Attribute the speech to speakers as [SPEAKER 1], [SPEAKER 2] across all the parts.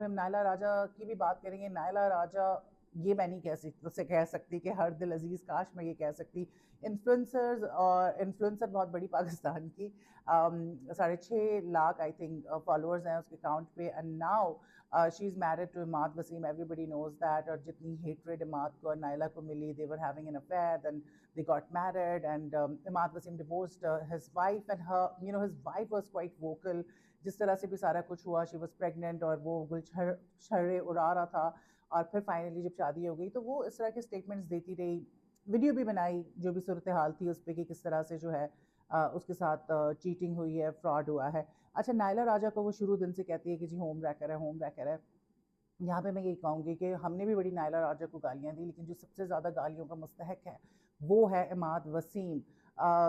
[SPEAKER 1] फिर हम नायला राजा की भी बात करेंगे। नायला राजा ये मैं नहीं कह सकती कि हर दिल अजीज, काश मैं ये कह सकती। इन्फ्लुएंसर्स और इन्फ्लुएंसर बहुत बड़ी पाकिस्तान की 6.5 लाख आई थिंक फॉलोअर्स हैं उसके अकाउंट पे। And now she is married to Imad Wasim, everybody knows that. और जितनी हेटरेड इमाद को और नायला को मिली, they were having an affair, then they got married, and Imad Wasim divorced his wife, and her, you know, his wife was quite vocal। जिस तरह से भी सारा कुछ हुआ, शी वॉज प्रेगनेंट और वो गुलछर्रे उड़ा रहा था। और फिर फाइनली जब शादी हो गई तो वो इस तरह के स्टेटमेंट्स देती रही, वीडियो भी बनाई जो भी सूरत हाल थी उस पर कि किस तरह से जो है उसके साथ चीटिंग हुई है, फ्रॉड हुआ है। अच्छा, नायला राजा को वो शुरू दिन से कहती है कि जी होम रैकर है, होम रैकर है। यहाँ पे मैं यही कहूँगी कि हमने भी बड़ी नायला राजा को गालियाँ दी, लेकिन जो सबसे ज़्यादा गालियों का मुस्तहक है वो है इमाद वसीम,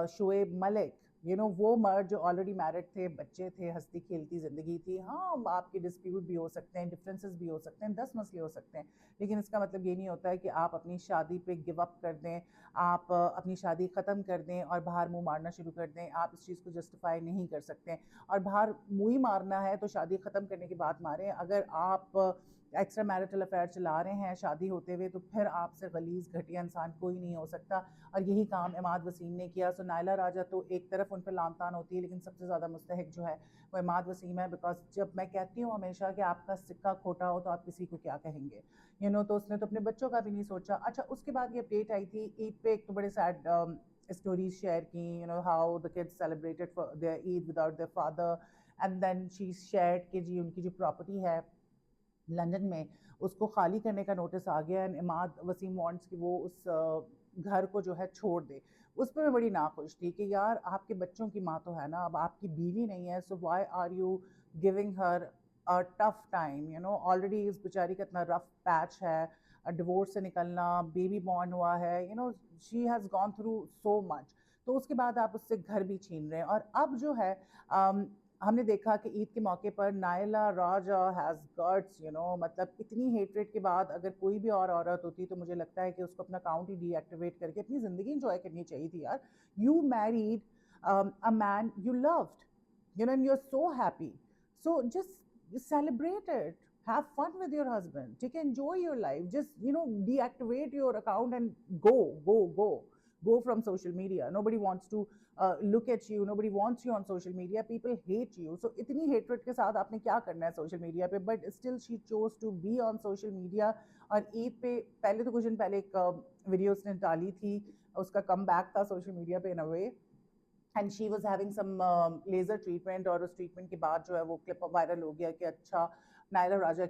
[SPEAKER 1] शुएब मलिक। वो मर्द जो ऑलरेडी मैरिड थे, बच्चे थे, हंसती खेलती ज़िंदगी थी। हाँ, आपके डिस्प्यूट भी हो सकते हैं, डिफरेंसेस भी हो सकते हैं, 10 मसले हो सकते हैं, लेकिन इसका मतलब ये नहीं होता है कि आप अपनी शादी पे गिव अप कर दें, आप अपनी शादी ख़त्म कर दें और बाहर मुँह मारना शुरू कर दें। आप इस चीज़ को जस्टिफाई नहीं कर सकते। और बाहर मुँह ही मारना है तो शादी ख़त्म करने के बाद मारें। अगर आप एक्स्ट्रा मैरिटल अफेयर चला रहे हैं शादी होते हुए, तो फिर आपसे गलीज़ घटिया इंसान कोई नहीं हो सकता। और यही काम इमाद वसीम ने किया। सो नायला राजा तो एक तरफ उन पर लान तान होती है, लेकिन सबसे ज़्यादा मुस्तहक जो है वो इमाद वसीम है। बिकॉज जब मैं कहती हूँ हमेशा कि आपका सिक्का खोटा हो तो आप किसी को क्या कहेंगे, तो उसने तो अपने बच्चों का भी नहीं सोचा। अच्छा, उसके बाद ये अपडेट आई थी ईद पे, एक तो बड़े सैड स्टोरीज शेयर की, how the kids celebrated for their Eid without their father. And then she shared कि जी उनकी जो प्रॉपर्टी है लंदन में, उसको खाली करने का नोटिस आ गया। एंड इमाद वसीम वांट्स कि वो उस घर को जो है छोड़ दे। उस पर मैं बड़ी नाखुश थी कि यार आपके बच्चों की माँ तो है ना, अब आपकी बीवी नहीं है, so why are you giving her a tough time. Already इस बेचारी का इतना रफ पैच है, डिवोर्स से निकलना, बेबी बॉर्न हुआ है, she has gone through so much. तो उसके बाद आप उससे घर भी छीन रहे हैं। और अब जो है हमने देखा कि ईद के मौके पर नायला राजा हैज़ गट्स, मतलब इतनी हेटरेट के बाद अगर कोई भी और औरत होती तो मुझे लगता है कि उसको अपना अकाउंट ही डीएक्टिवेट करके अपनी ज़िंदगी इंजॉय करनी चाहिए थी यार। You married a man you loved, and you're so happy, so just celebrate it, have fun with your husband, take enjoy your life, just deactivate your account and go from social media. Nobody wants to look at you, nobody wants you on social media, people hate you। So इतनी hatred के साथ आपने क्या करना है social media पे, but still she chose to be on social media। और ईद पे पहले तो कुछ दिन पहले एक वीडियो उसने डाली थी, उसका कम बैक था सोशल मीडिया पे in a way, and she was having some laser treatment. और उस ट्रीटमेंट के बाद जो है वो क्लिप वायरल हो गया कि अच्छा नायला राजा